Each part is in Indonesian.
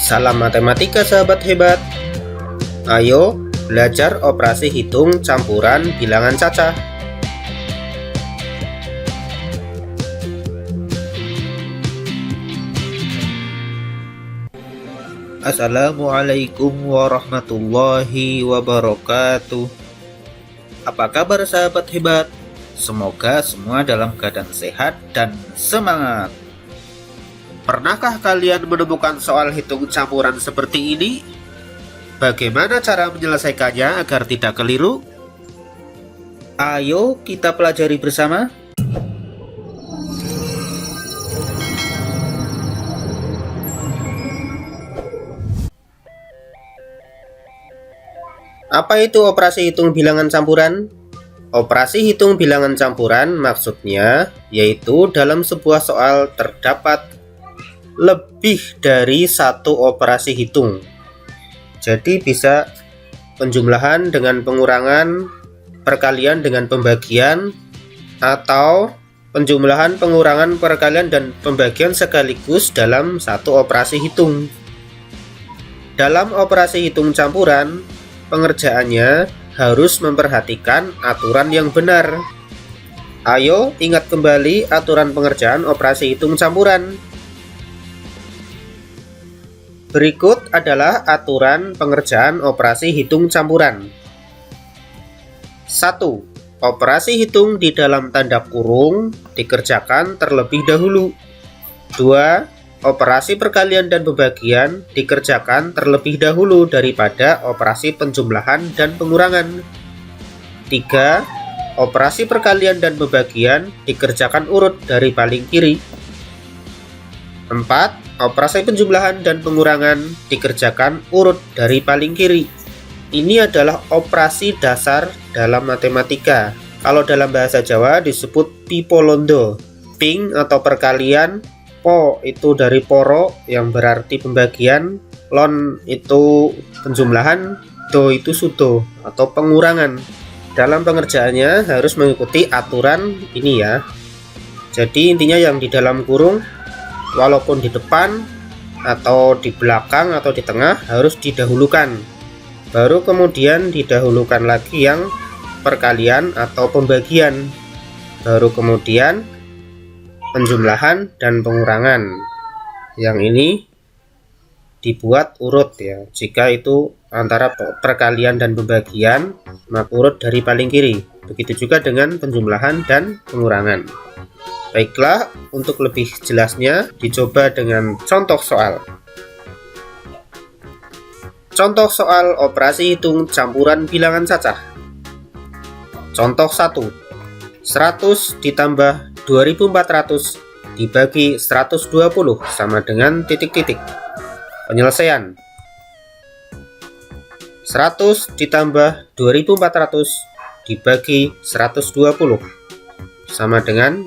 Salam matematika sahabat hebat. Ayo belajar operasi hitung campuran bilangan cacah. Assalamualaikum warahmatullahi wabarakatuh. Apa kabar sahabat hebat? Semoga semua dalam keadaan sehat dan semangat. Pernahkah kalian menemukan soal hitung campuran seperti ini? Bagaimana cara menyelesaikannya agar tidak keliru? Ayo kita pelajari bersama. Apa itu operasi hitung bilangan campuran? Operasi hitung bilangan campuran maksudnya yaitu dalam sebuah soal terdapat lebih dari satu operasi hitung. Jadi bisa penjumlahan dengan pengurangan, perkalian dengan pembagian, atau penjumlahan, pengurangan, perkalian, dan pembagian sekaligus dalam satu operasi hitung. Dalam operasi hitung campuran, pengerjaannya harus memperhatikan aturan yang benar. Ayo ingat kembali aturan pengerjaan operasi hitung campuran. Berikut adalah aturan pengerjaan operasi hitung campuran. 1. Operasi hitung di dalam tanda kurung dikerjakan terlebih dahulu. 2. Operasi perkalian dan pembagian dikerjakan terlebih dahulu daripada operasi penjumlahan dan pengurangan. 3. Operasi perkalian dan pembagian dikerjakan urut dari paling kiri. 4. Operasi penjumlahan dan pengurangan dikerjakan urut dari paling kiri. Ini adalah operasi dasar dalam matematika. Kalau dalam bahasa Jawa disebut pipolondo. Ping atau perkalian, po itu dari poro yang berarti pembagian, lon itu penjumlahan, do itu sudo atau pengurangan. Dalam pengerjaannya harus mengikuti aturan ini ya. Jadi intinya yang di dalam kurung walaupun di depan atau di belakang atau di tengah harus didahulukan. Baru kemudian didahulukan lagi yang perkalian atau pembagian. Baru kemudian penjumlahan dan pengurangan. Yang ini dibuat urut ya. Jika itu antara perkalian dan pembagian, maka urut dari paling kiri. Begitu juga dengan penjumlahan dan pengurangan. Baiklah, untuk lebih jelasnya dicoba dengan contoh soal. Contoh soal operasi hitung campuran bilangan cacah. Contoh 1. 100 ditambah 2400 dibagi 120 sama dengan titik-titik. Penyelesaian. 100 ditambah 2400 dibagi 120 sama dengan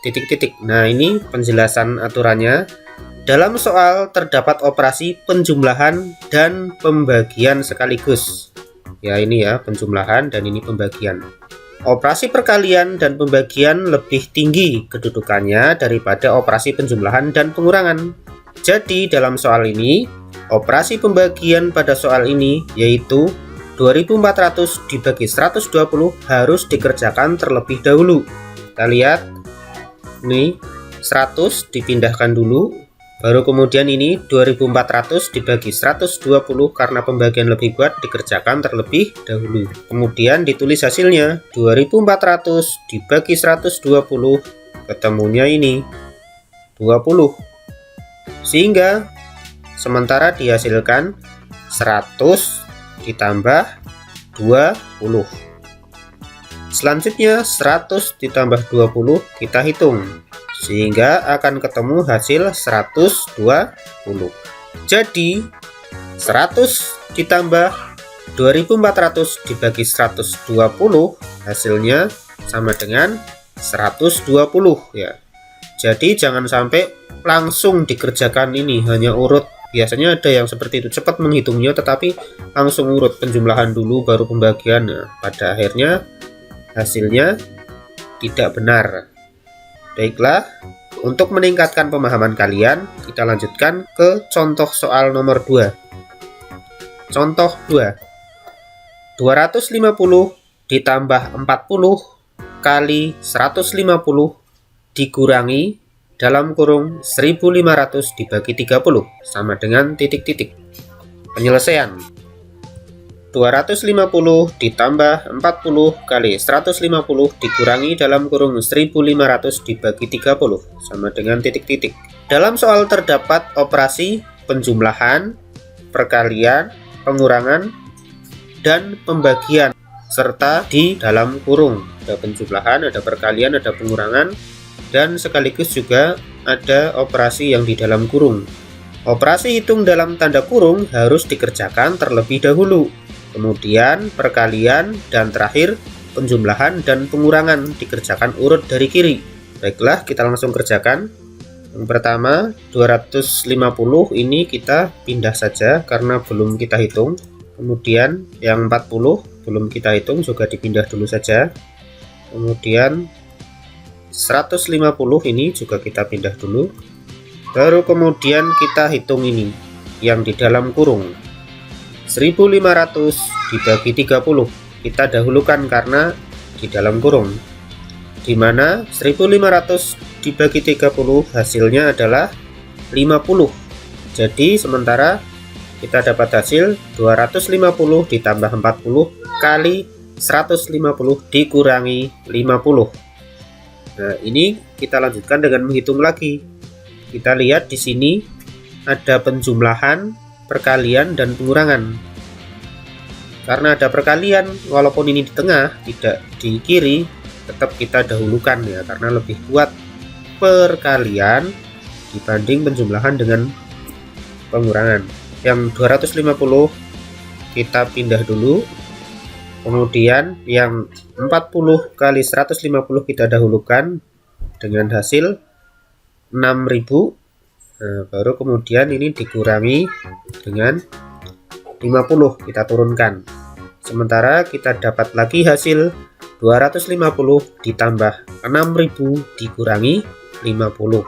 titik-titik. Nah, ini penjelasan aturannya. Dalam soal terdapat operasi penjumlahan dan pembagian sekaligus. Ya, ini ya penjumlahan dan ini pembagian. Operasi perkalian dan pembagian lebih tinggi kedudukannya daripada operasi penjumlahan dan pengurangan. Jadi, dalam soal ini, operasi pembagian pada soal ini yaitu 2400 dibagi 120 harus dikerjakan terlebih dahulu. Kita lihat ini 100 dipindahkan dulu, baru kemudian ini 2400 dibagi 120 karena pembagian lebih kuat dikerjakan terlebih dahulu. Kemudian ditulis hasilnya 2400 dibagi 120 ketemunya ini 20. Sehingga sementara dihasilkan 100 ditambah 20. Selanjutnya 100 ditambah 20 kita hitung, sehingga akan ketemu hasil 120. Jadi 100 ditambah 2400 dibagi 120 hasilnya sama dengan 120 ya. Jadi jangan sampai langsung dikerjakan ini hanya urut. Biasanya ada yang seperti itu, cepat menghitungnya tetapi langsung urut penjumlahan dulu baru pembagian. Nah, pada akhirnya hasilnya tidak benar. Baiklah, Untuk meningkatkan pemahaman kalian, kita lanjutkan ke contoh soal nomor 2. Contoh 2. 250 ditambah 40 kali 150 dikurangi dalam kurung 1500 dibagi 30 sama dengan titik-titik. Penyelesaian. 250 ditambah 40 kali 150 dikurangi dalam kurung 1500 dibagi 30 sama dengan titik-titik. Dalam soal terdapat operasi penjumlahan, perkalian, pengurangan, dan pembagian serta di dalam kurung. Ada penjumlahan, ada perkalian, ada pengurangan, dan sekaligus juga ada operasi yang di dalam kurung. Operasi hitung dalam tanda kurung harus dikerjakan terlebih dahulu. Kemudian perkalian dan terakhir penjumlahan dan pengurangan dikerjakan urut dari kiri. Baiklah, kita langsung kerjakan. Yang pertama 250 ini kita pindah saja karena belum kita hitung. Kemudian yang 40 belum kita hitung, juga dipindah dulu saja. Kemudian 150 ini juga kita pindah dulu. Baru kemudian kita hitung ini yang di dalam kurung. 1500 dibagi 30 kita dahulukan karena di dalam kurung, dimana 1500 dibagi 30 hasilnya adalah 50. Jadi sementara kita dapat hasil 250 ditambah 40 kali 150 dikurangi 50. Nah, ini kita lanjutkan dengan menghitung lagi. Kita lihat di sini ada penjumlahan, perkalian, dan pengurangan. Karena ada perkalian, walaupun ini di tengah tidak di kiri, tetap kita dahulukan ya, karena lebih kuat perkalian dibanding penjumlahan dengan pengurangan. Yang 250 kita pindah dulu. Kemudian yang 40 kali 150 kita dahulukan dengan hasil 6000. Nah, baru kemudian ini dikurangi dengan 50 kita turunkan. Sementara kita dapat lagi hasil 250 ditambah 6000 dikurangi 50.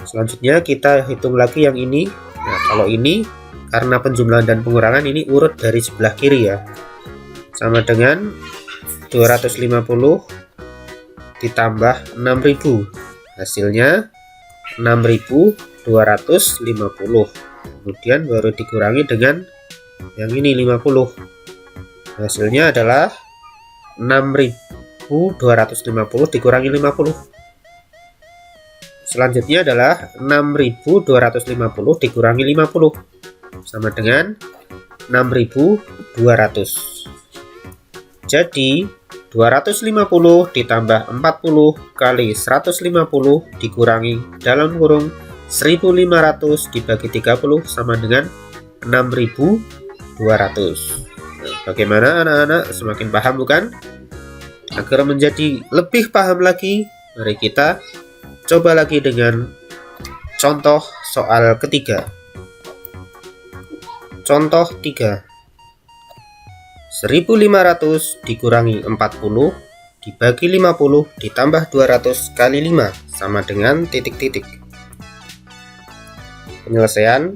Selanjutnya kita hitung lagi yang ini. Nah, kalau ini karena penjumlahan dan pengurangan ini urut dari sebelah kiri ya. Sama dengan 250 ditambah 6000. Hasilnya 6250. Kemudian baru dikurangi dengan yang ini 50. Hasilnya adalah 6250 dikurangi 50. Selanjutnya adalah 6250 dikurangi 50 sama dengan 6200. Jadi 250 ditambah 40 kali 150 dikurangi dalam kurung 1500 dibagi 30 sama dengan 6200. Nah, bagaimana anak-anak, semakin paham bukan? Agar menjadi lebih paham lagi, mari kita coba lagi dengan contoh soal ketiga. Contoh 3. 1500 dikurangi 40 dibagi 50 ditambah 200 kali 5 sama dengan titik-titik. Penyelesaian.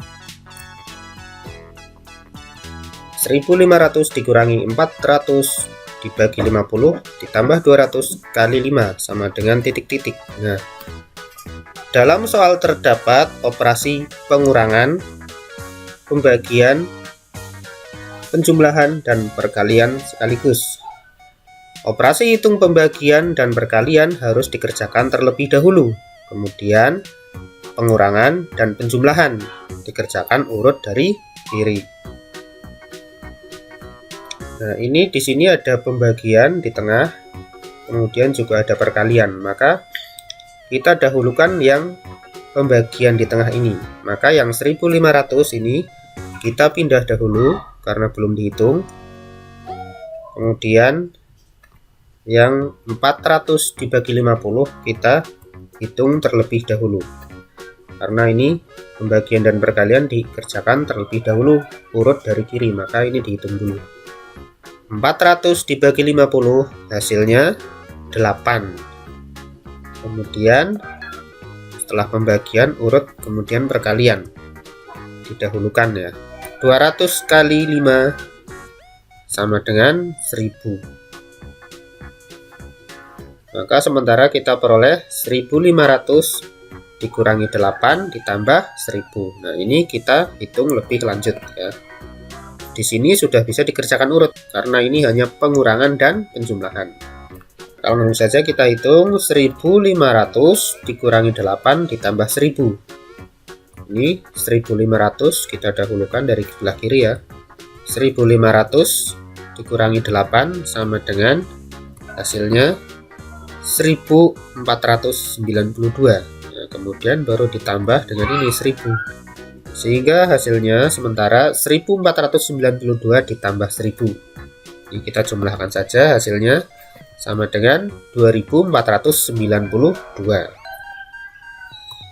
1500 dikurangi 400 dibagi 50 ditambah 200 kali 5 sama dengan titik-titik. Nah, dalam soal terdapat operasi pengurangan, pembagian, penjumlahan, dan perkalian sekaligus. Operasi hitung pembagian dan perkalian harus dikerjakan terlebih dahulu. Kemudian pengurangan dan penjumlahan dikerjakan urut dari kiri. Nah, ini di sini ada pembagian di tengah, kemudian juga ada perkalian. Maka kita dahulukan yang pembagian di tengah ini. Maka yang 1500 ini kita pindah dahulu karena belum dihitung. Kemudian yang 400 dibagi 50 kita hitung terlebih dahulu. Karena ini pembagian dan perkalian dikerjakan terlebih dahulu urut dari kiri, maka ini dihitung dulu. 400 dibagi 50 hasilnya 8. Kemudian setelah pembagian urut kemudian perkalian. Didahulukan ya. 200 kali 5 sama dengan 1000. Maka sementara kita peroleh 1500 dikurangi 8 ditambah 1000. Nah, ini kita hitung lebih lanjut ya. Di sini sudah bisa dikerjakan urut karena ini hanya pengurangan dan penjumlahan. Kalau langsung saja kita hitung 1500 dikurangi 8 ditambah 1000. Ini 1500 kita dahulukan dari sebelah kiri ya. 1500 dikurangi 8 sama dengan hasilnya 1492. Nah, kemudian baru ditambah dengan ini 1000. Sehingga hasilnya sementara 1492 ditambah 1000. Ini kita jumlahkan saja hasilnya sama dengan 2492.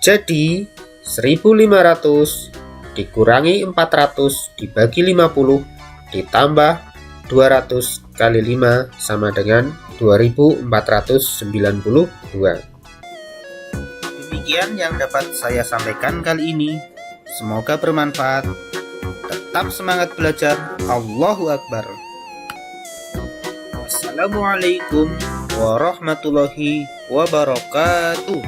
Jadi 1500 dikurangi 400 dibagi 50 ditambah 200 kali 5 sama dengan 2492. Demikian yang dapat saya sampaikan kali ini. Semoga bermanfaat. Tetap semangat belajar. Allahu Akbar. Assalamualaikum warahmatullahi wabarakatuh.